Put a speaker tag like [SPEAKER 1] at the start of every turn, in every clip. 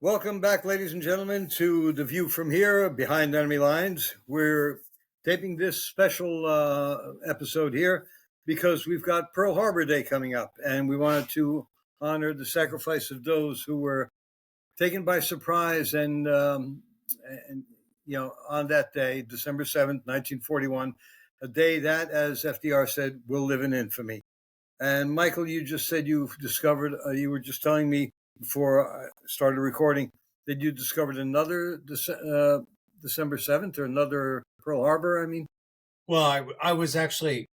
[SPEAKER 1] Welcome back, ladies and gentlemen, to The View from Here, Behind Enemy Lines. We're taping this special episode here because we've got Pearl Harbor Day coming up, and we wanted to honor the sacrifice of those who were taken by surprise and on that day, December 7th, 1941, a day that, as FDR said, will live in infamy. And Michael, you just said you've discovered, you were just telling me before I started recording that you discovered another December 7th or another Pearl Harbor, I mean?
[SPEAKER 2] Well, I was actually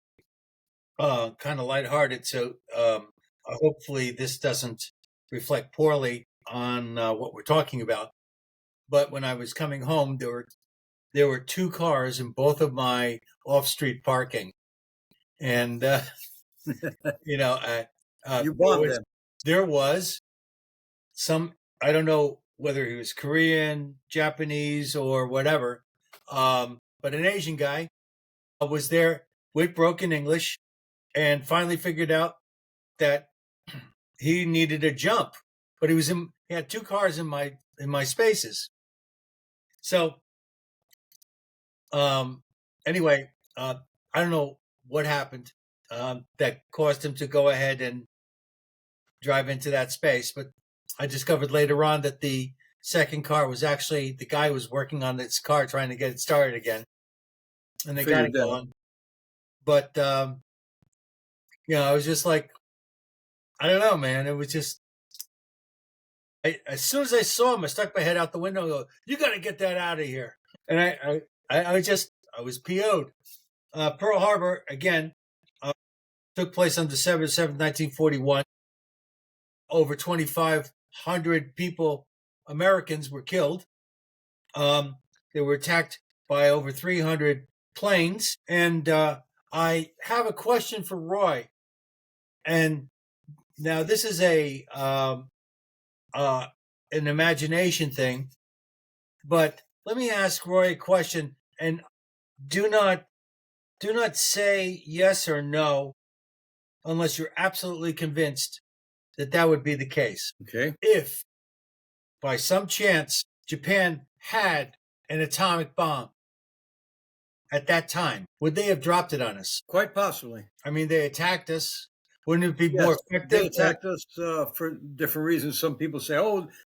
[SPEAKER 2] kind of lighthearted, so hopefully this doesn't reflect poorly on what we're talking about. But when I was coming home, there were two cars in both of my off-street parking, and
[SPEAKER 1] You bombed them.
[SPEAKER 2] There was some, I don't know whether he was Korean, Japanese, or whatever, but an Asian guy was there with broken English and finally figured out that he needed a jump, but he had two cars in my spaces. So anyway, I don't know what happened that caused him to go ahead and drive into that space, but I discovered later on that the second car was actually the guy was working on this car trying to get it started again, and they got it going. But I was just like, I don't know, man. It was just as soon as I saw him, I stuck my head out the window and go, "You got to get that out of here!" And I was PO'd. Pearl Harbor again took place on December 7th, 1941. Over 2,500 people, Americans, were killed. They were attacked by over 300 planes. And I have a question for Roy. And now this is an imagination thing, but let me ask Roy a question, and do not say yes or no unless you're absolutely convinced that would be the case.
[SPEAKER 1] Okay.
[SPEAKER 2] If by some chance Japan had an atomic bomb at that time, would they have dropped it on us?
[SPEAKER 1] Quite possibly.
[SPEAKER 2] I mean, they attacked us. Wouldn't it be more effective?
[SPEAKER 1] They attacked us for different reasons. Some people say,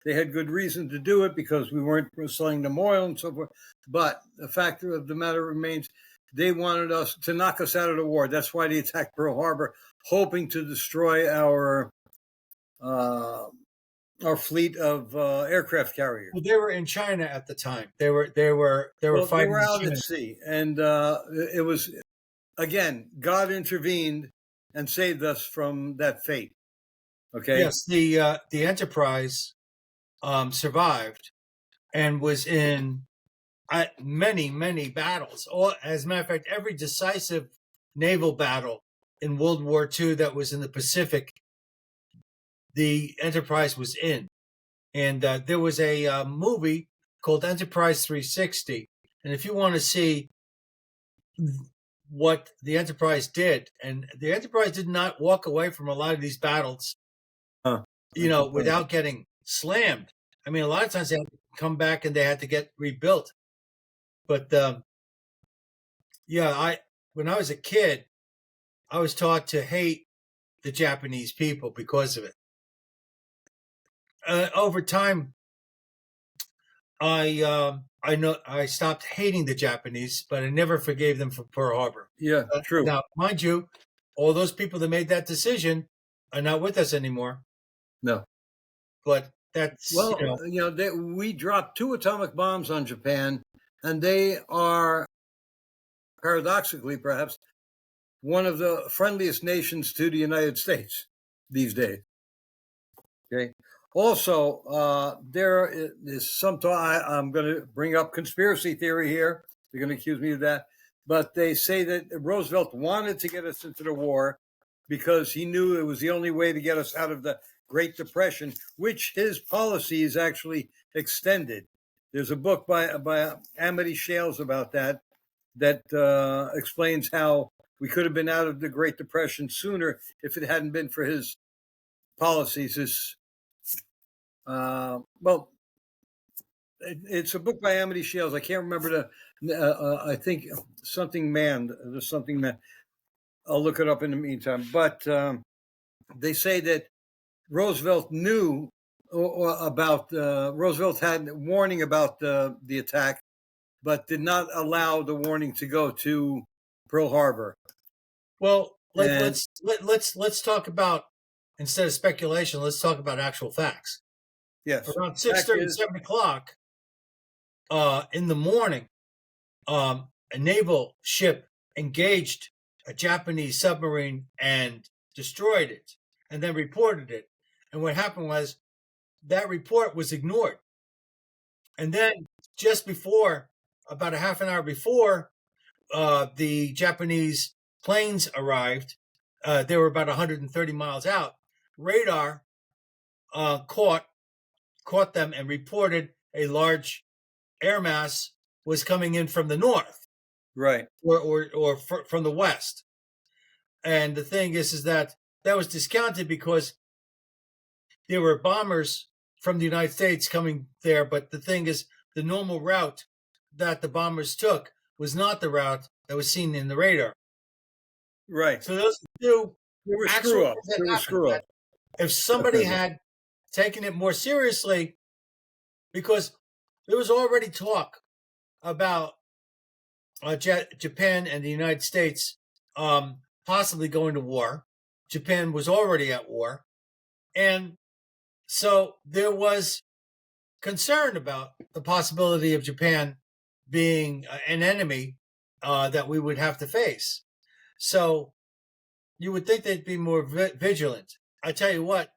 [SPEAKER 1] they had good reason to do it because we weren't selling them oil and so forth. But the fact of the matter remains, they wanted us to knock us out of the war. That's why they attacked Pearl Harbor, hoping to destroy our fleet of aircraft carriers.
[SPEAKER 2] Well, they were in China at the time. They were fighting.
[SPEAKER 1] They were out at sea, and it was, again, God intervened and saved us from that fate. Okay.
[SPEAKER 2] Yes, the Enterprise survived and was in many battles. As a matter of fact, every decisive naval battle in World War II that was in the Pacific, the Enterprise was in. And there was a movie called Enterprise 360. And if you want to see what the Enterprise did, and the Enterprise did not walk away from a lot of these battles, without getting slammed. I mean, a lot of times they had to come back and they had to get rebuilt. But when I was a kid, I was taught to hate the Japanese people because of it. Over time, I stopped hating the Japanese, but I never forgave them for Pearl Harbor.
[SPEAKER 1] Yeah, true.
[SPEAKER 2] Now, mind you, all those people that made that decision are not with us anymore.
[SPEAKER 1] No.
[SPEAKER 2] But that's
[SPEAKER 1] we dropped 2 atomic bombs on Japan, and they are, paradoxically, perhaps, one of the friendliest nations to the United States these days. Okay. Also, there is some talk. I'm going to bring up conspiracy theory here. They're going to accuse me of that. But they say that Roosevelt wanted to get us into the war because he knew it was the only way to get us out of the Great Depression, which his policies actually extended. There's a book by Amity Shales about that explains how we could have been out of the Great Depression sooner if it hadn't been for his policies. It's a book by Amity Shales. I can't remember I think something man. There's something man. I'll look it up in the meantime. But they say that Roosevelt knew about Roosevelt had warning about the attack, but did not allow the warning to go to Pearl Harbor.
[SPEAKER 2] Well,
[SPEAKER 1] And
[SPEAKER 2] let's talk about, instead of speculation, let's talk about actual facts.
[SPEAKER 1] yes,
[SPEAKER 2] Around
[SPEAKER 1] fact
[SPEAKER 2] 6:30,
[SPEAKER 1] is,
[SPEAKER 2] 7 o'clock in the morning, a naval ship engaged a Japanese submarine and destroyed it, and then reported it. And what happened was that report was ignored. And then just before, about a half an hour before, the Japanese planes arrived. They were about 130 miles out. Radar caught them and reported a large air mass was coming in from the north,
[SPEAKER 1] right,
[SPEAKER 2] or from the west. And the thing is that was discounted because there were bombers from the United States coming there. But the thing is, the normal route that the bombers took was not the route that was seen in the radar.
[SPEAKER 1] right.
[SPEAKER 2] So those two
[SPEAKER 1] They were
[SPEAKER 2] actual
[SPEAKER 1] screw up.
[SPEAKER 2] things that
[SPEAKER 1] They were
[SPEAKER 2] happened.
[SPEAKER 1] screw up.
[SPEAKER 2] If somebody had taken it more seriously, because there was already talk about Japan and the United States possibly going to war. Japan was already at war. And so there was concern about the possibility of Japan being an enemy that we would have to face. So you would think they'd be more vigilant. I tell you what,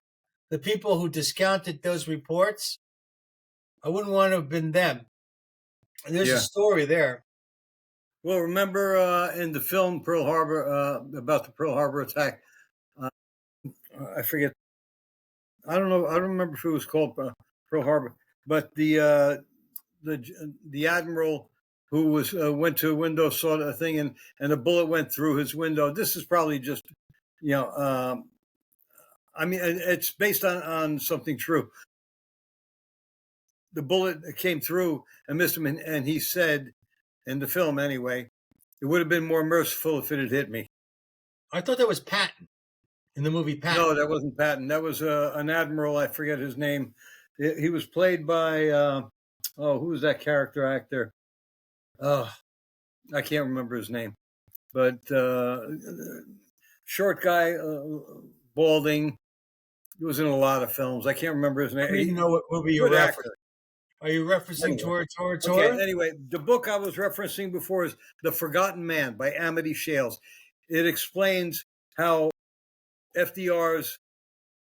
[SPEAKER 2] the people who discounted those reports, I wouldn't want to have been them. There's a story there.
[SPEAKER 1] Well, remember in the film Pearl Harbor, about the Pearl Harbor attack, I forget. I don't know. I don't remember if it was called Pearl Harbor, but the admiral who was went to a window, saw a thing, and a bullet went through his window. This is probably just, I mean, it's based on something true. The bullet came through and missed him, and he said, in the film anyway, it would have been more merciful if it had hit me.
[SPEAKER 2] I thought that was Patton in the movie Patton.
[SPEAKER 1] No, that wasn't Patton. That was an admiral. I forget his name. He was played by who was that character actor? I can't remember his name, but short guy, balding. He was in a lot of films. I can't remember his name.
[SPEAKER 2] I don't even know what movie you're referencing. Are you referencing Tor?
[SPEAKER 1] Okay, anyway, the book I was referencing before is The Forgotten Man by Amity Shales. It explains how FDR's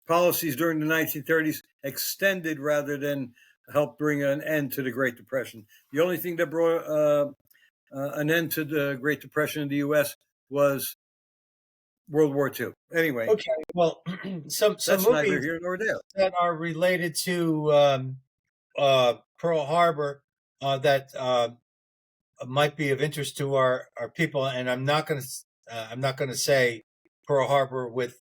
[SPEAKER 1] policies during the 1930s extended rather than helped bring an end to the Great Depression. The only thing that brought an end to the Great Depression in the U.S. was World War II. Anyway,
[SPEAKER 2] okay. Well, some
[SPEAKER 1] neither
[SPEAKER 2] movies
[SPEAKER 1] here nor there
[SPEAKER 2] that are related to Pearl Harbor that might be of interest to our people, and I'm not going to say Pearl Harbor with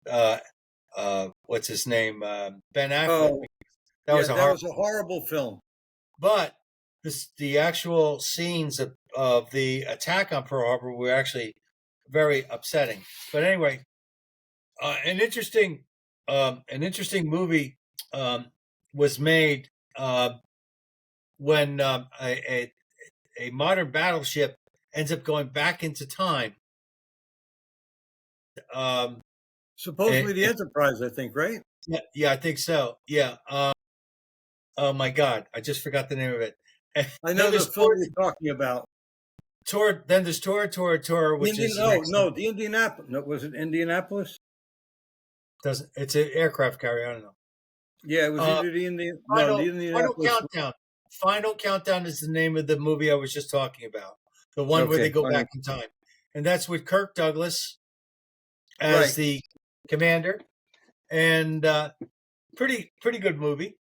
[SPEAKER 2] what's his name, Ben Affleck.
[SPEAKER 1] Oh,
[SPEAKER 2] that was a
[SPEAKER 1] horrible film.
[SPEAKER 2] But the actual scenes of the attack on Pearl Harbor were actually very upsetting. But anyway, an interesting movie was made when a modern battleship ends up going back into time.
[SPEAKER 1] Supposedly the Enterprise, I think, right?
[SPEAKER 2] Yeah, I think so. Yeah. Oh my God, I just forgot the name of it.
[SPEAKER 1] I know the film you're talking about.
[SPEAKER 2] Then there's Tor, which is
[SPEAKER 1] the Indianapolis. No, was it Indianapolis?
[SPEAKER 2] It's an aircraft carrier. I don't know.
[SPEAKER 1] Yeah, it was either the Indianapolis.
[SPEAKER 2] Final Countdown. Final Countdown is the name of the movie I was just talking about. The one where they go back in time, and that's with Kirk Douglas as the commander, and pretty good movie.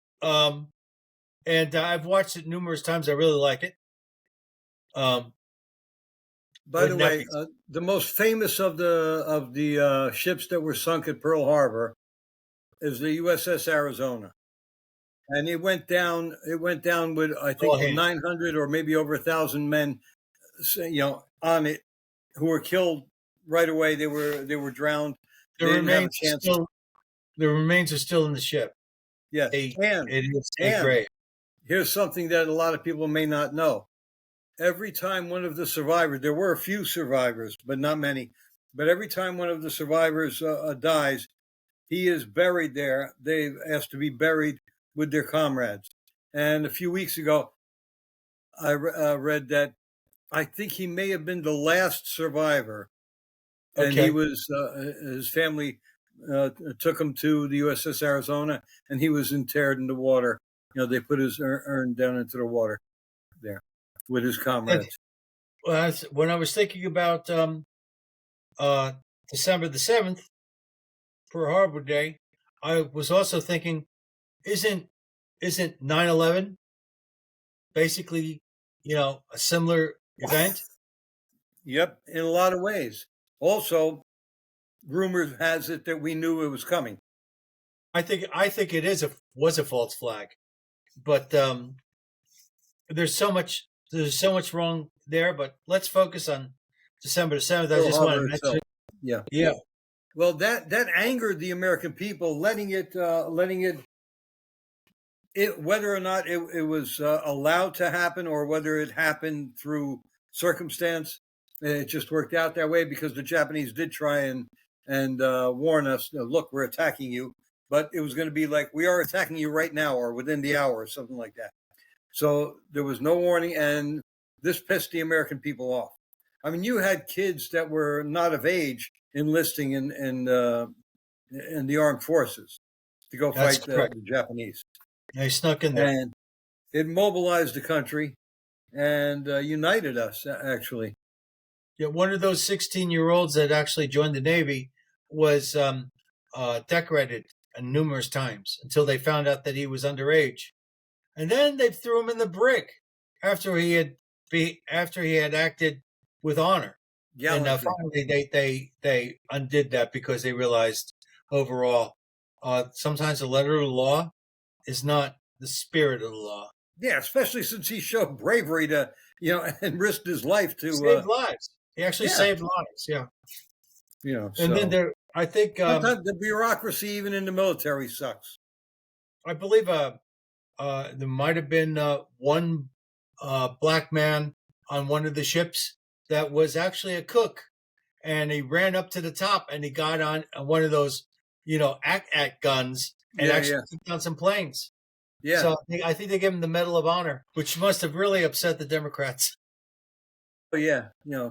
[SPEAKER 2] And I've watched it numerous times. I really like it.
[SPEAKER 1] By the way, the most famous of the ships that were sunk at Pearl Harbor is the USS Arizona. and it went down. It went down with I
[SPEAKER 2] All
[SPEAKER 1] think
[SPEAKER 2] hands.
[SPEAKER 1] 900 or maybe over 1,000 men, on it, who were killed right away. They were drowned.
[SPEAKER 2] The
[SPEAKER 1] They didn't have a
[SPEAKER 2] remains
[SPEAKER 1] chance.
[SPEAKER 2] the remains are still in the ship.
[SPEAKER 1] Yes,
[SPEAKER 2] It
[SPEAKER 1] and
[SPEAKER 2] is a
[SPEAKER 1] and
[SPEAKER 2] grave.
[SPEAKER 1] here's something that a lot of people may not know. Every time one of the survivors, there were a few survivors, but not many. But every time one of the survivors dies, he is buried there. They've asked to be buried with their comrades. And a few weeks ago, I read that I think he may have been the last survivor, and he
[SPEAKER 2] Okay.
[SPEAKER 1] was his family took him to the USS Arizona, and he was interred in the water. They put his urn down into the water there with his comrades.
[SPEAKER 2] Well, when I was thinking about uh, December the 7th, Pearl Harbor Day, I was also thinking, isn't 9/11 basically, a similar event?
[SPEAKER 1] Yep, in a lot of ways. Also, rumors has it that we knew it was coming.
[SPEAKER 2] I think it was a false flag, but there's so much wrong there. But let's focus on December the 7th. I
[SPEAKER 1] Pearl
[SPEAKER 2] just want
[SPEAKER 1] Harbor
[SPEAKER 2] to mention
[SPEAKER 1] itself. Yeah.
[SPEAKER 2] it. Yeah.
[SPEAKER 1] Well, that angered the American people, letting it whether or not it was allowed to happen or whether it happened through circumstance. It just worked out that way because the Japanese did try and warn us. Look, we're attacking you, but it was going to be like we are attacking you right now or within the hour or something like that. So there was no warning, and this pissed the American people off. I mean, you had kids that were not of age enlisting in the armed forces to go
[SPEAKER 2] That's
[SPEAKER 1] fight
[SPEAKER 2] correct.
[SPEAKER 1] the Japanese,
[SPEAKER 2] They snuck in there.
[SPEAKER 1] and it mobilized the country and united us. Actually,
[SPEAKER 2] Yeah, one of those 16-year-olds that actually joined the Navy was decorated numerous times until they found out that he was underage, and then they threw him in the brig after he had acted with honor. And
[SPEAKER 1] gallantry.
[SPEAKER 2] finally, they undid that because they realized overall, sometimes the letter of the law is not the spirit of the law.
[SPEAKER 1] Yeah, especially since he showed bravery to and risked his life
[SPEAKER 2] He
[SPEAKER 1] to
[SPEAKER 2] saved lives. He actually
[SPEAKER 1] yeah,
[SPEAKER 2] saved lives. Yeah. And then
[SPEAKER 1] so
[SPEAKER 2] I think,
[SPEAKER 1] sometimes the bureaucracy even in the military sucks.
[SPEAKER 2] I believe there might have been one black man on one of the ships that was actually a cook, and he ran up to the top and he got on one of those, act guns and
[SPEAKER 1] Yeah,
[SPEAKER 2] actually
[SPEAKER 1] yeah,
[SPEAKER 2] took down some planes.
[SPEAKER 1] yeah.
[SPEAKER 2] So I think they gave him the Medal of Honor, which must have really upset the Democrats.
[SPEAKER 1] Oh yeah, yeah,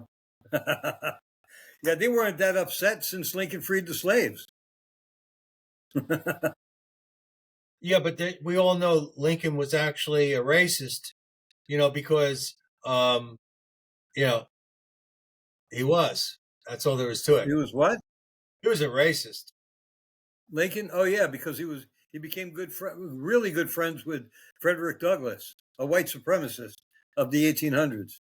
[SPEAKER 1] they weren't that upset since Lincoln freed the slaves.
[SPEAKER 2] Yeah, but we all know Lincoln was actually a racist, because you know he was. That's all there was to it.
[SPEAKER 1] He was what?
[SPEAKER 2] He was a racist.
[SPEAKER 1] Lincoln? Oh yeah, because he became really good friends with Frederick Douglass, a white supremacist of the 1800s,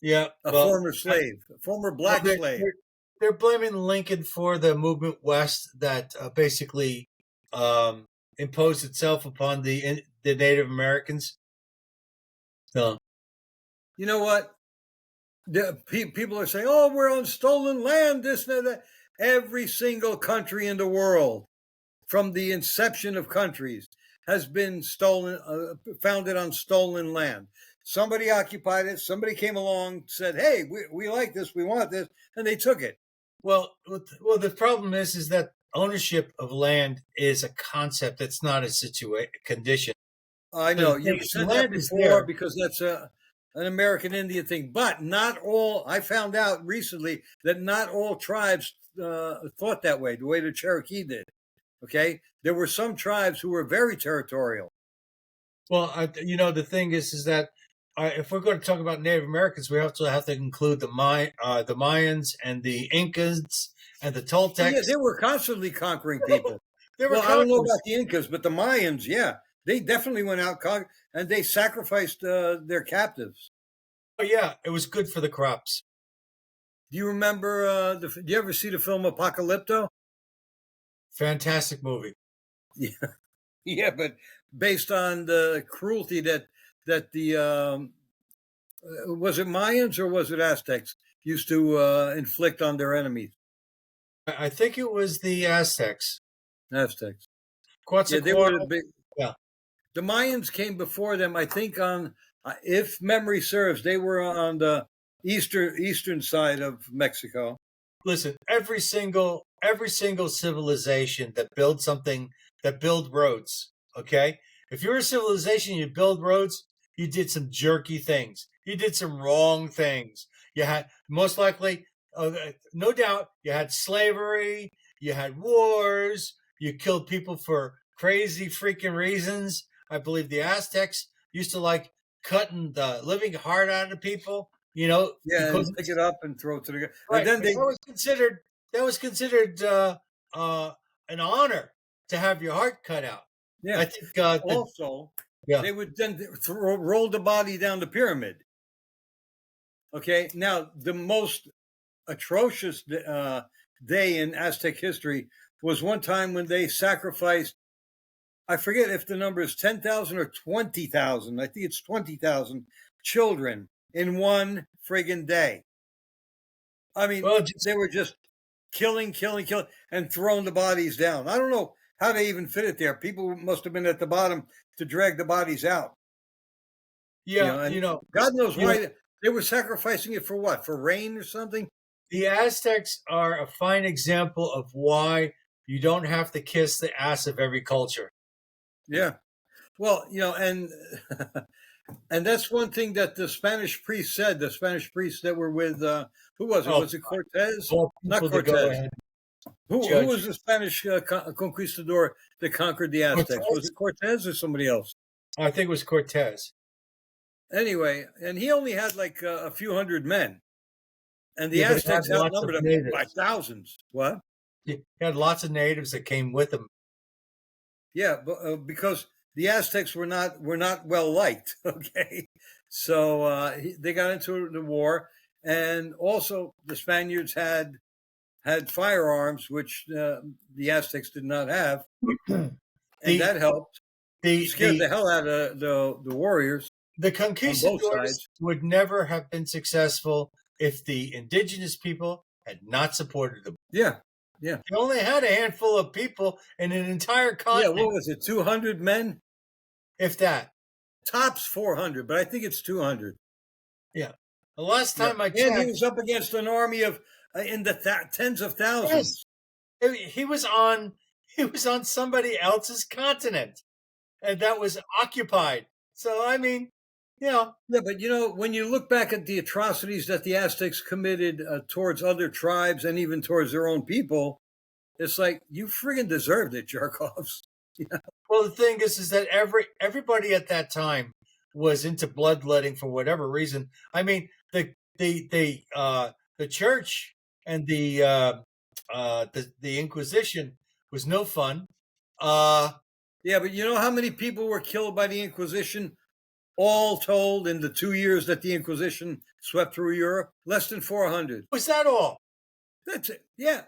[SPEAKER 2] Yeah,
[SPEAKER 1] a
[SPEAKER 2] well,
[SPEAKER 1] former slave, a former
[SPEAKER 2] well,
[SPEAKER 1] black slave.
[SPEAKER 2] they're blaming Lincoln for the movement west that basically um, imposed itself upon the Native Americans. So,
[SPEAKER 1] You know what? People are saying, "Oh, we're on stolen land." This and that. Every single country in the world, from the inception of countries, has been stolen, founded on stolen land. Somebody occupied it. Somebody came along, said, "Hey, we like this. We want this," and they took it.
[SPEAKER 2] well, the problem is that ownership of land is a concept. It's not a condition.
[SPEAKER 1] I
[SPEAKER 2] So
[SPEAKER 1] know you've
[SPEAKER 2] the
[SPEAKER 1] said that
[SPEAKER 2] land is
[SPEAKER 1] before
[SPEAKER 2] there.
[SPEAKER 1] because that's an American Indian thing, but not all. I found out recently that not all tribes thought that way, the way the Cherokee did. Okay, there were some tribes who were very territorial.
[SPEAKER 2] Well, the thing is that if we're going to talk about Native Americans, we also have to include the Mayans and the Incas and the
[SPEAKER 1] Oh yeah,
[SPEAKER 2] Toltecs.
[SPEAKER 1] they were constantly conquering people.
[SPEAKER 2] They were
[SPEAKER 1] Well, I don't know
[SPEAKER 2] conquerors.
[SPEAKER 1] about the Incas, but the Mayans, yeah, they definitely went out and they sacrificed their captives.
[SPEAKER 2] Oh yeah, it was good for the crops.
[SPEAKER 1] Do you remember? Do you ever see the film Apocalypto?
[SPEAKER 2] Fantastic movie.
[SPEAKER 1] Yeah. Yeah, but based on the cruelty that the was it Mayans or was it Aztecs used to inflict on their enemies?
[SPEAKER 2] I think it was the Aztecs.
[SPEAKER 1] Aztecs. Yeah, they were the
[SPEAKER 2] Quetzalcoatl.
[SPEAKER 1] big.
[SPEAKER 2] Yeah.
[SPEAKER 1] The Mayans came before them. I think on, if memory serves, they were on the eastern side of Mexico.
[SPEAKER 2] Listen, every single civilization that builds something, that build roads, okay? If you're a civilization, you build roads, you did some jerky things. You did some wrong things. You had, most likely, no doubt, you had slavery, you had wars, you killed people for crazy freaking reasons. I believe the Aztecs used to like cutting the living heart out of people,
[SPEAKER 1] Yeah,
[SPEAKER 2] because
[SPEAKER 1] and pick it up and throw it to the guy. And
[SPEAKER 2] right,
[SPEAKER 1] then
[SPEAKER 2] but
[SPEAKER 1] they,
[SPEAKER 2] that was considered an honor to have your heart cut out.
[SPEAKER 1] yeah.
[SPEAKER 2] I think
[SPEAKER 1] Also,
[SPEAKER 2] yeah.
[SPEAKER 1] they would then roll the body down the pyramid. Okay. Now, the most atrocious day in Aztec history was one time when they sacrificed. I forget if the number is 10,000 or 20,000. I think it's 20,000 children in one friggin' day. I mean,
[SPEAKER 2] Well, just
[SPEAKER 1] they were just killing, and throwing the bodies down. I don't know how they even fit it there. People must have been at the bottom to drag the bodies out.
[SPEAKER 2] yeah,
[SPEAKER 1] And God knows why they were sacrificing it for what? For rain or something?
[SPEAKER 2] the Aztecs are a fine example of why you don't have to kiss the ass of every culture.
[SPEAKER 1] Yeah. Well, and and that's one thing that the Spanish priest said. The Spanish priests that were with who was it?
[SPEAKER 2] Oh,
[SPEAKER 1] Was it Cortez?
[SPEAKER 2] all
[SPEAKER 1] Not
[SPEAKER 2] people to go
[SPEAKER 1] Cortez.
[SPEAKER 2] ahead
[SPEAKER 1] Who
[SPEAKER 2] judge.
[SPEAKER 1] was the Spanish conquistador that conquered the Aztecs? Was
[SPEAKER 2] Cortez?
[SPEAKER 1] it Cortez or somebody else?
[SPEAKER 2] I think it was Cortez.
[SPEAKER 1] Anyway, and he only had like a few hundred men, and the
[SPEAKER 2] Yeah, but it had
[SPEAKER 1] Aztecs
[SPEAKER 2] lots of
[SPEAKER 1] outnumbered him by
[SPEAKER 2] natives.
[SPEAKER 1] thousands. What?
[SPEAKER 2] It had lots of natives that came with them.
[SPEAKER 1] Yeah, but, because the Aztecs were not well liked. Okay, so they got into the war, and also the Spaniards had firearms, which the Aztecs did not have, and
[SPEAKER 2] the
[SPEAKER 1] that helped.
[SPEAKER 2] the
[SPEAKER 1] Scared
[SPEAKER 2] the
[SPEAKER 1] the hell out of the warriors
[SPEAKER 2] the
[SPEAKER 1] on both
[SPEAKER 2] conquistadors
[SPEAKER 1] sides.
[SPEAKER 2] would never have been successful if the indigenous people had not supported them.
[SPEAKER 1] Yeah, yeah,
[SPEAKER 2] They only had a handful of people in an entire
[SPEAKER 1] yeah.
[SPEAKER 2] continent,
[SPEAKER 1] What was it? 200 men,
[SPEAKER 2] if that.
[SPEAKER 1] tops 400, but I think it's 200.
[SPEAKER 2] Yeah. The last
[SPEAKER 1] Yeah,
[SPEAKER 2] time I
[SPEAKER 1] and he
[SPEAKER 2] checked,
[SPEAKER 1] was up against an army of in the tens of
[SPEAKER 2] yes,
[SPEAKER 1] thousands.
[SPEAKER 2] he was on somebody else's continent, and that was occupied. So I mean, yeah,
[SPEAKER 1] Yeah, but when you look back at the atrocities that the Aztecs committed towards other tribes and even towards their own people, it's like you friggin' deserved it, Jarkovs. Yeah,
[SPEAKER 2] well, the thing is that everybody at that time was into bloodletting for whatever reason. I mean, the church and the Inquisition was no fun. Uh,
[SPEAKER 1] yeah, but you know how many people were killed by the Inquisition, all told, in the 2 years that the Inquisition swept through Europe? Less than 400.
[SPEAKER 2] was that all?
[SPEAKER 1] That's it. Yeah,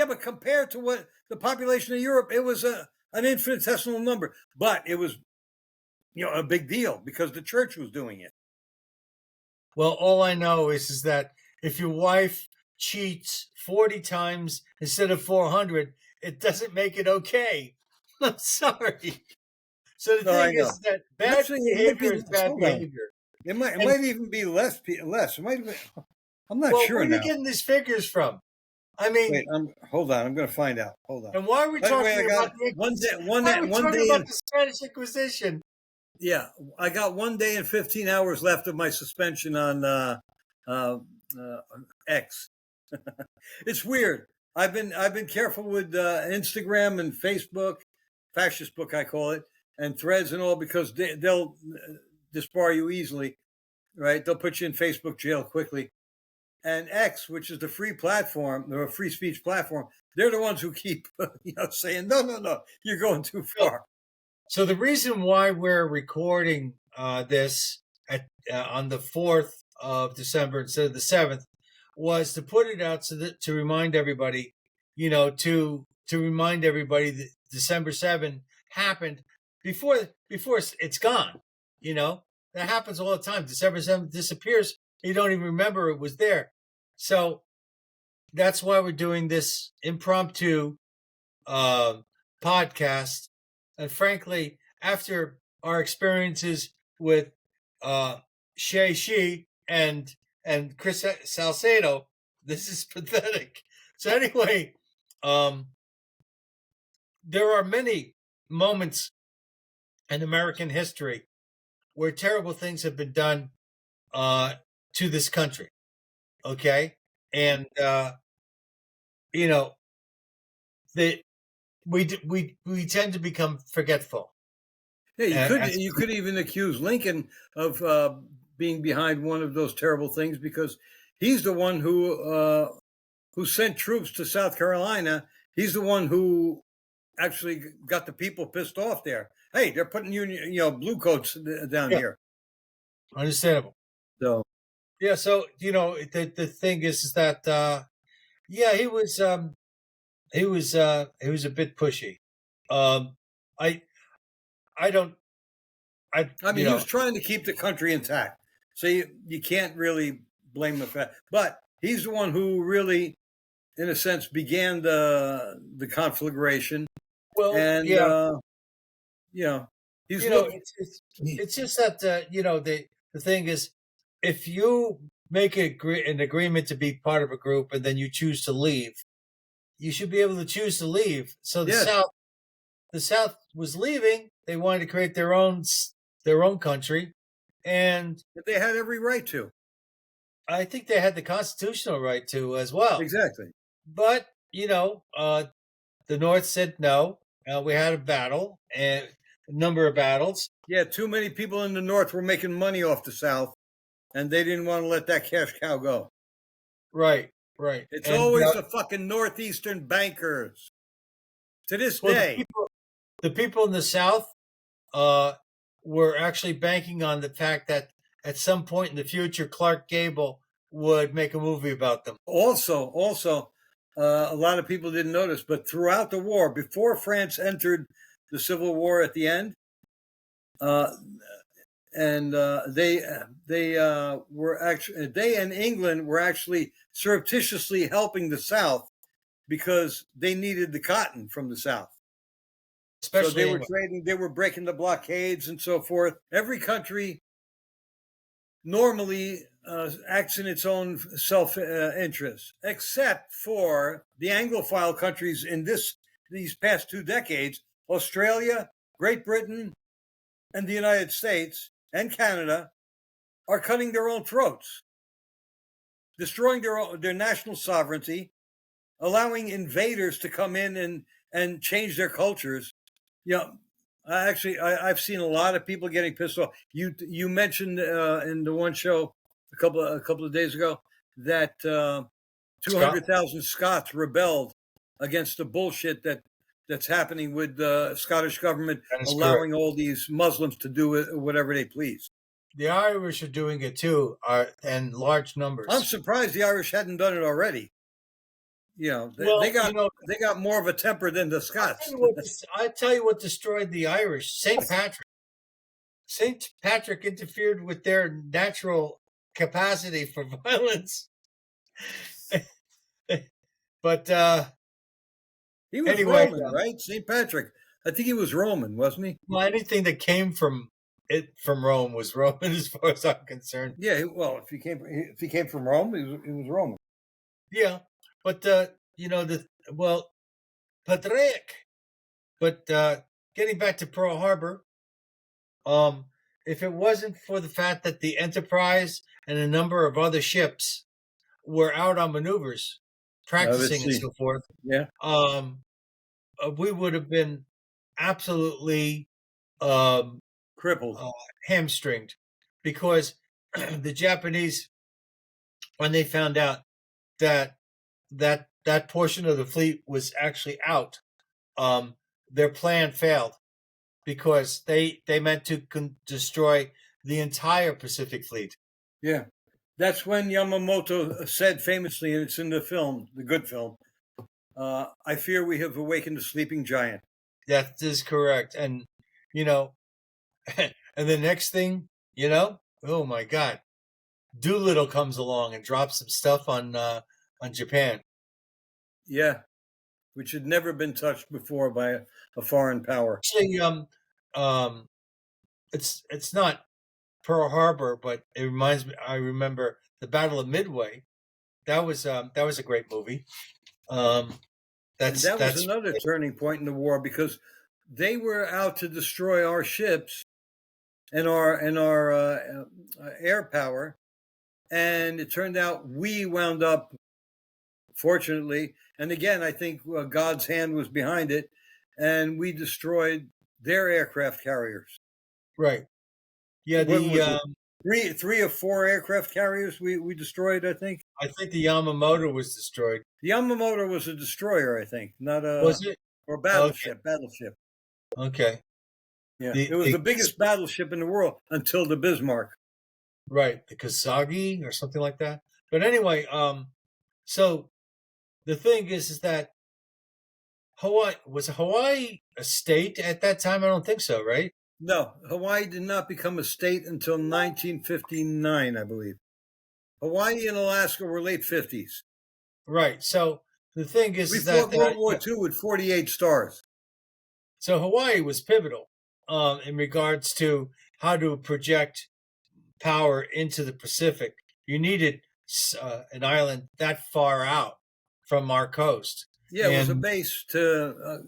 [SPEAKER 1] but compared to what the population of Europe, it was an infinitesimal number. But it was, a big deal because the church was doing it.
[SPEAKER 2] Well, all I know is that if your wife cheats 40 times instead of 400, it doesn't make it okay. I'm sorry. So the
[SPEAKER 1] No, I
[SPEAKER 2] thing
[SPEAKER 1] know.
[SPEAKER 2] is that
[SPEAKER 1] And
[SPEAKER 2] bad
[SPEAKER 1] actually, it might be
[SPEAKER 2] behavior is bad
[SPEAKER 1] hold on.
[SPEAKER 2] behavior.
[SPEAKER 1] It
[SPEAKER 2] And
[SPEAKER 1] might even be less. It might even, I'm not
[SPEAKER 2] well,
[SPEAKER 1] sure
[SPEAKER 2] where are you
[SPEAKER 1] now.
[SPEAKER 2] getting these figures from? I
[SPEAKER 1] Wait,
[SPEAKER 2] mean,
[SPEAKER 1] hold on. I'm going to find out. Hold on.
[SPEAKER 2] and why are we
[SPEAKER 1] By the way, I
[SPEAKER 2] talking
[SPEAKER 1] got
[SPEAKER 2] about the
[SPEAKER 1] one day,
[SPEAKER 2] why are we
[SPEAKER 1] one
[SPEAKER 2] talking
[SPEAKER 1] day
[SPEAKER 2] about
[SPEAKER 1] and
[SPEAKER 2] the Spanish Inquisition?
[SPEAKER 1] yeah, I got 1 day and 15 hours left of my suspension on uh, X. It's weird. I've been careful with Instagram and Facebook, fascist book I call it, and Threads and all because they'll disbar you easily, right? They'll put you in Facebook jail quickly. And X, which is the free platform, or a free speech platform, they're the ones who keep saying no, you're going too far.
[SPEAKER 2] So the reason why we're recording this on the 4th of December instead of the 7th was to put it out so that to remind everybody, to remind everybody that December 7th happened before it's gone. You know, that happens all the time. December 7th disappears. You don't even remember it was there. So that's why we're doing this impromptu podcast. And frankly, after our experiences with Shay Shi and Chris Salcedo, this is pathetic. So anyway, there are many moments in American history where terrible things have been done to this country. Okay, and you know, the we tend to become forgetful.
[SPEAKER 1] Yeah,
[SPEAKER 2] As
[SPEAKER 1] you could even accuse Lincoln of being behind one of those terrible things because he's the one who sent troops to South Carolina. He's the one who actually got the people pissed off there. Hey, they're putting blue coats down here.
[SPEAKER 2] Understandable.
[SPEAKER 1] So
[SPEAKER 2] yeah, so the thing is that yeah, he was a bit pushy. I don't
[SPEAKER 1] I mean, he was trying to keep the country intact. So you can't really blame the fact, but he's the one who really, in a sense, began the conflagration.
[SPEAKER 2] Well,
[SPEAKER 1] and he's
[SPEAKER 2] it's just that the thing is, if you make an agreement to be part of a group and then you choose to leave, you should be able to choose to leave. So the South was leaving. They wanted to create their own country, and
[SPEAKER 1] they had every right to.
[SPEAKER 2] I think they had the constitutional right to as well.
[SPEAKER 1] Exactly.
[SPEAKER 2] But the North said no. We had a battle and a number of battles.
[SPEAKER 1] Yeah, too many people in the North were making money off the South, and they didn't want to let that cash cow go.
[SPEAKER 2] Right.
[SPEAKER 1] It's always the fucking Northeastern bankers. To this day.
[SPEAKER 2] The people in the South were actually banking on the fact that at some point in the future, Clark Gable would make a movie about them.
[SPEAKER 1] Also, a lot of people didn't notice, but throughout the war, before France entered the Civil War at the end, they and England were actually surreptitiously helping the South because they needed the cotton from the South. Especially so they were trading, they were breaking the blockades and so forth. Every country normally acts in its own self-interest, except for the Anglophile countries in these past 2 decades, Australia, Great Britain, and the United States and Canada are cutting their own throats, destroying their national sovereignty, allowing invaders to come in and change their cultures. I've seen a lot of people getting pissed off. You mentioned in the one show a couple of days ago that 200,000 Scots rebelled against the bullshit that's happening with the Scottish government allowing all these Muslims to do whatever they please.
[SPEAKER 2] The Irish are doing it too, in large numbers.
[SPEAKER 1] I'm surprised the Irish hadn't done it already. They got more of a temper than the Scots.
[SPEAKER 2] I tell you what destroyed the Irish: St. Patrick. St. Patrick interfered with their natural capacity for violence. But
[SPEAKER 1] he was Roman, right? St. Patrick. I think he was Roman, wasn't he?
[SPEAKER 2] Well, anything that came from Rome was Roman, as far as I'm concerned.
[SPEAKER 1] Yeah, well, if he came from Rome, he was Roman.
[SPEAKER 2] Yeah. But Patrick. But getting back to Pearl Harbor, if it wasn't for the fact that the Enterprise and a number of other ships were out on maneuvers, practicing and so forth, we would have been absolutely
[SPEAKER 1] crippled,
[SPEAKER 2] hamstringed, because the Japanese, when they found out that portion of the fleet was actually out, their plan failed, because they meant to destroy the entire Pacific Fleet.
[SPEAKER 1] Yeah, that's when Yamamoto said famously, and it's in the film, the good film, I fear we have awakened a sleeping giant.
[SPEAKER 2] That is correct. And you know, and the next thing, oh my God, Doolittle comes along and drops some stuff on Japan.
[SPEAKER 1] Yeah, which had never been touched before by a foreign power.
[SPEAKER 2] Actually, um, it's not Pearl Harbor, but it reminds me. I remember the Battle of Midway. That was a great movie. Um,
[SPEAKER 1] And that was
[SPEAKER 2] that's
[SPEAKER 1] another turning point in the war because they were out to destroy our ships and our air power. And it turned out we wound up, fortunately, and again, I think God's hand was behind it, and we destroyed their aircraft carriers.
[SPEAKER 2] right. Yeah,
[SPEAKER 1] What
[SPEAKER 2] the
[SPEAKER 1] was it? Three or four aircraft carriers we destroyed, I think.
[SPEAKER 2] I think the Yamamoto was destroyed.
[SPEAKER 1] The Yamamoto was a destroyer, I think, not
[SPEAKER 2] Was it?
[SPEAKER 1] or
[SPEAKER 2] Okay,
[SPEAKER 1] battleship. Battleship.
[SPEAKER 2] okay.
[SPEAKER 1] Yeah, it
[SPEAKER 2] The
[SPEAKER 1] was
[SPEAKER 2] the
[SPEAKER 1] the biggest battleship in the world until the Bismarck.
[SPEAKER 2] right, the Kazagi or something like that. But anyway, so the thing is that Hawaii a state at that time? I don't think so, right?
[SPEAKER 1] No, Hawaii did not become a state until 1959, I believe. Hawaii and Alaska were late 50s.
[SPEAKER 2] Right. So the thing
[SPEAKER 1] We
[SPEAKER 2] is
[SPEAKER 1] fought World
[SPEAKER 2] that
[SPEAKER 1] War II with 48 stars.
[SPEAKER 2] so Hawaii was pivotal in regards to how to project power into the Pacific. You needed an island that far out from our coast,
[SPEAKER 1] Yeah, it was a
[SPEAKER 2] and
[SPEAKER 1] base to,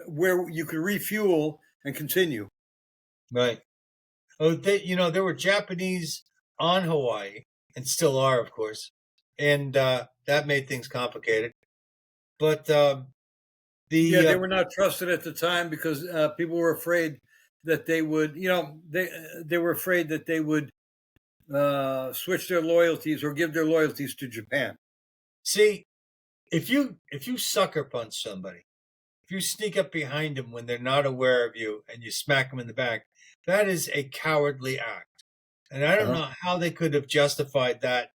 [SPEAKER 1] where you could refuel and continue.
[SPEAKER 2] right. Oh, there were Japanese on Hawaii, and still are, of course, and that made things complicated. But
[SPEAKER 1] Yeah,
[SPEAKER 2] the
[SPEAKER 1] they were not trusted at the time because people were afraid that they would, they were afraid that they would switch their loyalties or give their loyalties to Japan.
[SPEAKER 2] see if you sucker punch somebody, if you sneak up behind them when they're not aware of you and you smack them in the back, that is a cowardly act. And I don't
[SPEAKER 1] Uh-huh.
[SPEAKER 2] know how they could have justified that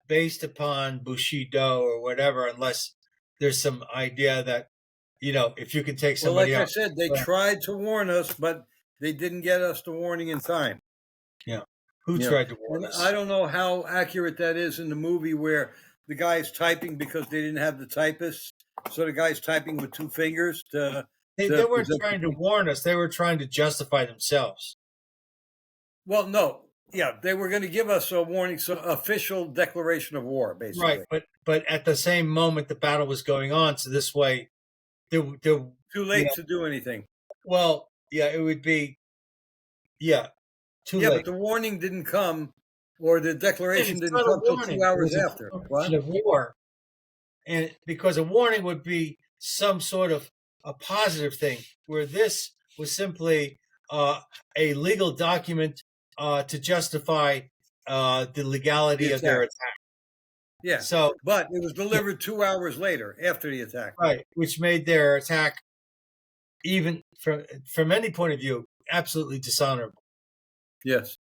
[SPEAKER 2] based upon Bushido or whatever, unless there's some idea that, if you can take
[SPEAKER 1] Well,
[SPEAKER 2] somebody
[SPEAKER 1] like I
[SPEAKER 2] out.
[SPEAKER 1] said, they
[SPEAKER 2] Well,
[SPEAKER 1] tried to warn us, but they didn't get us the warning in time.
[SPEAKER 2] yeah. Who
[SPEAKER 1] You know,
[SPEAKER 2] tried to warn
[SPEAKER 1] and I
[SPEAKER 2] us?
[SPEAKER 1] don't know how accurate that is in the movie where the guy's typing because they didn't have the typist, so the guy's typing with two fingers
[SPEAKER 2] They
[SPEAKER 1] to
[SPEAKER 2] weren't
[SPEAKER 1] present the
[SPEAKER 2] trying to
[SPEAKER 1] point.
[SPEAKER 2] warn us. They were trying to justify themselves.
[SPEAKER 1] Well, no, yeah, they were going to give us a warning, so official declaration of war,
[SPEAKER 2] Right.
[SPEAKER 1] basically.
[SPEAKER 2] But at the same moment, the battle was going on. So this way, there,
[SPEAKER 1] Too
[SPEAKER 2] you
[SPEAKER 1] late
[SPEAKER 2] know,
[SPEAKER 1] to do anything.
[SPEAKER 2] well, yeah, it would be, yeah, too
[SPEAKER 1] Yeah, but
[SPEAKER 2] late.
[SPEAKER 1] the warning didn't come, or the declaration
[SPEAKER 2] It's
[SPEAKER 1] didn't
[SPEAKER 2] not a
[SPEAKER 1] come till two
[SPEAKER 2] warning. It
[SPEAKER 1] hours
[SPEAKER 2] was a
[SPEAKER 1] after.
[SPEAKER 2] declaration
[SPEAKER 1] What?
[SPEAKER 2] of war. And because a warning would be some sort of a positive thing, where this was simply uh, a legal document to justify the
[SPEAKER 1] The
[SPEAKER 2] legality of their
[SPEAKER 1] attack.
[SPEAKER 2] attack.
[SPEAKER 1] Yeah,
[SPEAKER 2] So,
[SPEAKER 1] but it was delivered 2 hours later after the attack.
[SPEAKER 2] right, which made their attack, even from any point of view, absolutely dishonorable.
[SPEAKER 1] Yes.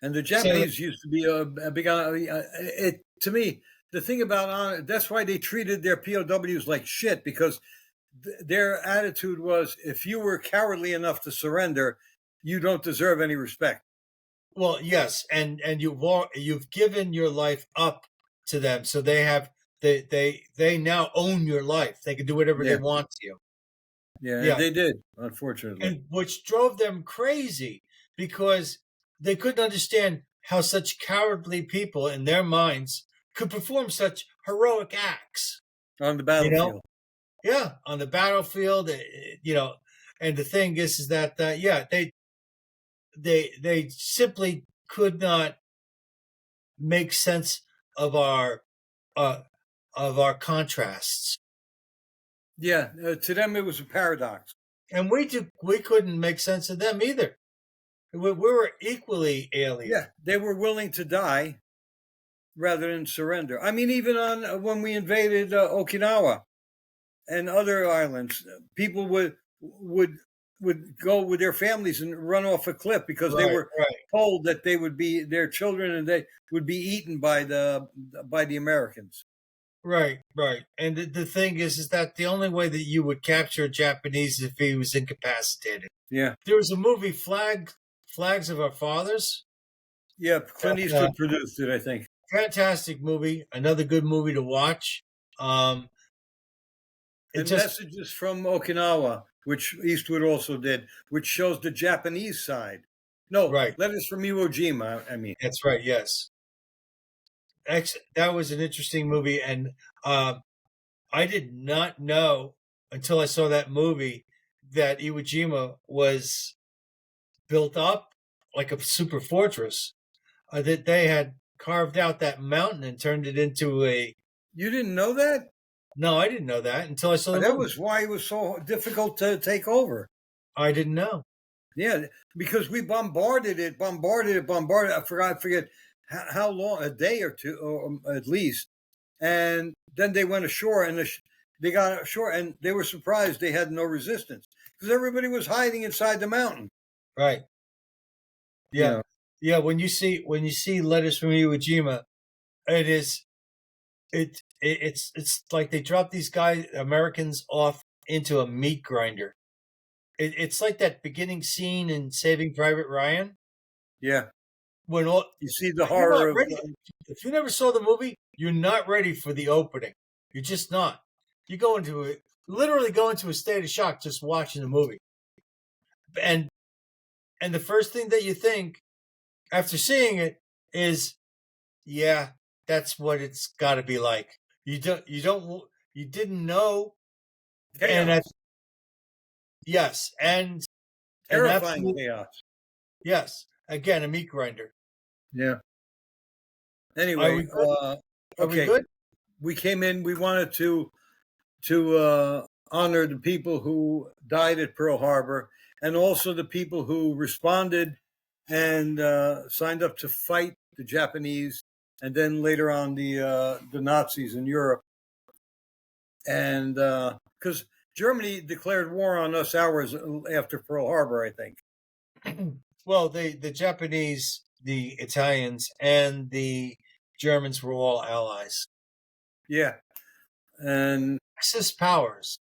[SPEAKER 1] And the
[SPEAKER 2] So,
[SPEAKER 1] Japanese used to be a big. It to me, the thing about honor, that's why they treated their POWs like shit because their attitude was, if you were cowardly enough to surrender, you don't deserve any respect.
[SPEAKER 2] well, yes, and you've given your life up to them, so they now own your life. They can do whatever they
[SPEAKER 1] Yeah,
[SPEAKER 2] want to you.
[SPEAKER 1] yeah, and
[SPEAKER 2] Yeah,
[SPEAKER 1] they did, unfortunately.
[SPEAKER 2] and which drove them crazy because they couldn't understand how such cowardly people in their minds could perform such heroic acts.
[SPEAKER 1] On the
[SPEAKER 2] You know,
[SPEAKER 1] battlefield.
[SPEAKER 2] yeah, on the battlefield. And the thing is that yeah, they simply could not make sense of uh, our contrasts,
[SPEAKER 1] Yeah, to them it was a paradox.
[SPEAKER 2] and we couldn't make sense of them either. We were equally alien.
[SPEAKER 1] Yeah, they were willing to die rather than surrender. I mean, even on when we invaded Okinawa and other islands, people would go with their families and run off a cliff because they
[SPEAKER 2] Right,
[SPEAKER 1] were
[SPEAKER 2] right.
[SPEAKER 1] told that they would be their children and they would be eaten by the Americans.
[SPEAKER 2] Right, right. And the thing is that the only way that you would capture a Japanese is if he was incapacitated.
[SPEAKER 1] Yeah,
[SPEAKER 2] There was a movie, Flags of Our Fathers.
[SPEAKER 1] yeah. Clint
[SPEAKER 2] That,
[SPEAKER 1] Eastwood produced it, I think.
[SPEAKER 2] fantastic movie. Another good movie to watch. It
[SPEAKER 1] And
[SPEAKER 2] just
[SPEAKER 1] Messages from Okinawa, which Eastwood also did, which shows the Japanese side. No,
[SPEAKER 2] right.
[SPEAKER 1] Letters from Iwo Jima. I mean,
[SPEAKER 2] That's right. Yes, that was an interesting movie, and I did not know until I saw that movie that Iwo Jima was built up like a super fortress. That they had carved out that mountain and turned it into a.
[SPEAKER 1] you didn't know that?
[SPEAKER 2] No, I didn't know that until I saw the
[SPEAKER 1] That
[SPEAKER 2] movie.
[SPEAKER 1] was why it was so difficult to take over.
[SPEAKER 2] I didn't know.
[SPEAKER 1] Yeah, because we bombarded it. I forget how long, a day or two, or at least. And then they went ashore, and they got ashore, and they were surprised they had no resistance because everybody was hiding inside the mountain.
[SPEAKER 2] Right.
[SPEAKER 1] You
[SPEAKER 2] Yeah.
[SPEAKER 1] know,
[SPEAKER 2] Yeah. When you see Letters from Iwo Jima, it is it's like they dropped these guys Americans off into a meat grinder. It's like that beginning scene in Saving Private Ryan
[SPEAKER 1] yeah.
[SPEAKER 2] when all
[SPEAKER 1] You see the
[SPEAKER 2] you're not
[SPEAKER 1] horror of
[SPEAKER 2] ready. If you never saw the movie, you're not ready for the opening. You're just not. You go into it, literally go into a state of shock just watching the movie. And and the first thing that you think after seeing it is, yeah, that's what it's got to be like. You didn't know, and
[SPEAKER 1] chaos,
[SPEAKER 2] yes, and
[SPEAKER 1] terrifying
[SPEAKER 2] absolute
[SPEAKER 1] chaos.
[SPEAKER 2] yes, again a meat grinder.
[SPEAKER 1] Yeah.
[SPEAKER 2] Are
[SPEAKER 1] Anyway,
[SPEAKER 2] we good? Are we
[SPEAKER 1] okay,
[SPEAKER 2] good?
[SPEAKER 1] we came in. We wanted to honor the people who died at Pearl Harbor and also the people who responded and signed up to fight the Japanese and then later on the Nazis in Europe. And because Germany declared war on us hours after Pearl Harbor, I think.
[SPEAKER 2] Well, the Japanese, the Italians, and the Germans were all allies.
[SPEAKER 1] Yeah, and
[SPEAKER 2] Axis powers.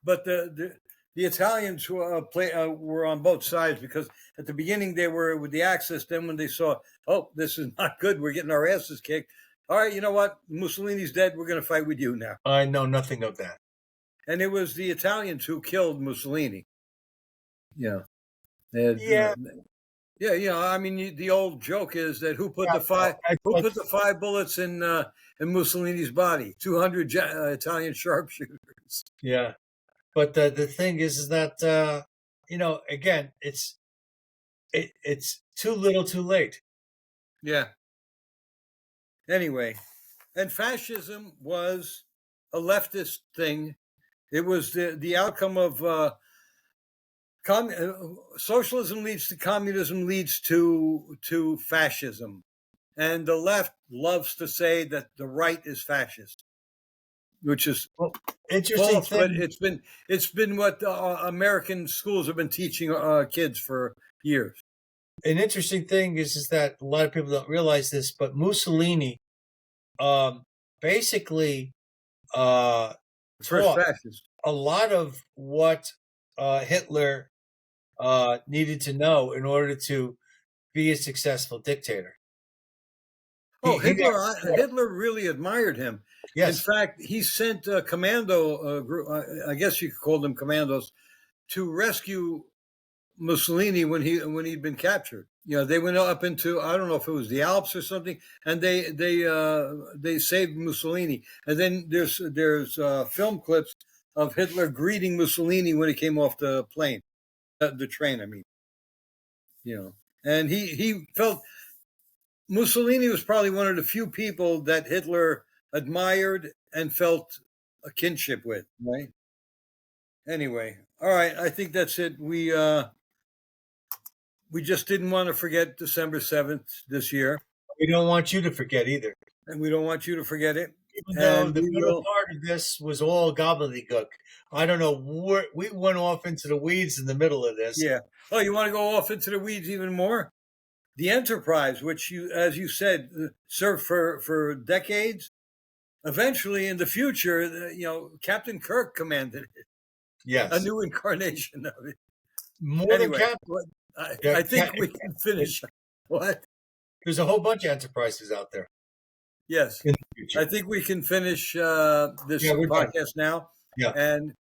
[SPEAKER 1] but the Italians who were on both sides because at the beginning they were with the Axis. Then when they saw, oh, this is not good, we're getting our asses kicked. All right, you know what? Mussolini's dead. We're going to fight with you now.
[SPEAKER 2] I know nothing of that.
[SPEAKER 1] And it was the Italians who killed Mussolini. Yeah, and,
[SPEAKER 2] Yeah,
[SPEAKER 1] yeah. I mean, the old joke is that who put the five bullets in Mussolini's body? 200 Italian sharpshooters.
[SPEAKER 2] yeah. But the thing is that again, it's too little, too late.
[SPEAKER 1] Yeah. Anyway, and fascism was a leftist thing. It was the outcome of socialism leads to communism leads to fascism, and the left loves to say that the right is fascist, which is
[SPEAKER 2] Well, interesting
[SPEAKER 1] false. But
[SPEAKER 2] thing.
[SPEAKER 1] it's been what American schools have been teaching kids for years.
[SPEAKER 2] An interesting thing is that a lot of people don't realize this, but Mussolini, basically,
[SPEAKER 1] First
[SPEAKER 2] taught
[SPEAKER 1] fascist.
[SPEAKER 2] a lot of what Hitler needed to know in order to be a successful dictator.
[SPEAKER 1] Oh,
[SPEAKER 2] He got taught.
[SPEAKER 1] Hitler really admired him. In
[SPEAKER 2] Yes,
[SPEAKER 1] fact, he sent a commando group, I guess you could call them commandos, to rescue Mussolini when he'd been captured. You know, they went up into, I don't know if it was the Alps or something, and they saved Mussolini. And then there's film clips of Hitler greeting Mussolini when he came off the plane, the train. I mean, you know, and he felt Mussolini was probably one of the few people that Hitler admired and felt a kinship with. Right. Anyway, all right. I think that's it. We just didn't want to forget December 7th this year,
[SPEAKER 2] we don't want you to forget either.
[SPEAKER 1] and we don't want you to forget it.
[SPEAKER 2] Even though
[SPEAKER 1] And
[SPEAKER 2] the
[SPEAKER 1] we
[SPEAKER 2] middle
[SPEAKER 1] will,
[SPEAKER 2] part of this was all gobbledygook. I don't know where we went off into the weeds in the middle of this.
[SPEAKER 1] yeah. Oh, you want to go off into the weeds even more? The Enterprise, which you, as you said, served for decades. eventually in the future, Captain Kirk commanded it,
[SPEAKER 2] Yes,
[SPEAKER 1] a new incarnation of it.
[SPEAKER 2] more than
[SPEAKER 1] Anyway,
[SPEAKER 2] Cap.
[SPEAKER 1] I think we can finish. What?
[SPEAKER 2] There's a whole bunch of enterprises out there
[SPEAKER 1] Yes,
[SPEAKER 2] in the future.
[SPEAKER 1] I think we can finish this
[SPEAKER 2] Yeah, we're done.
[SPEAKER 1] podcast now.
[SPEAKER 2] Yeah.
[SPEAKER 1] And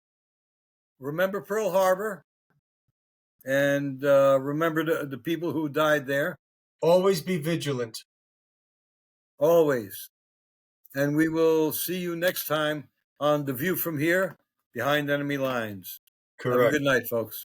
[SPEAKER 1] remember Pearl Harbor, and remember the people who died there.
[SPEAKER 2] Always be vigilant.
[SPEAKER 1] Always. And we will see you next time on The View from Here, Behind Enemy Lines.
[SPEAKER 2] Correct.
[SPEAKER 1] Have a good night, folks.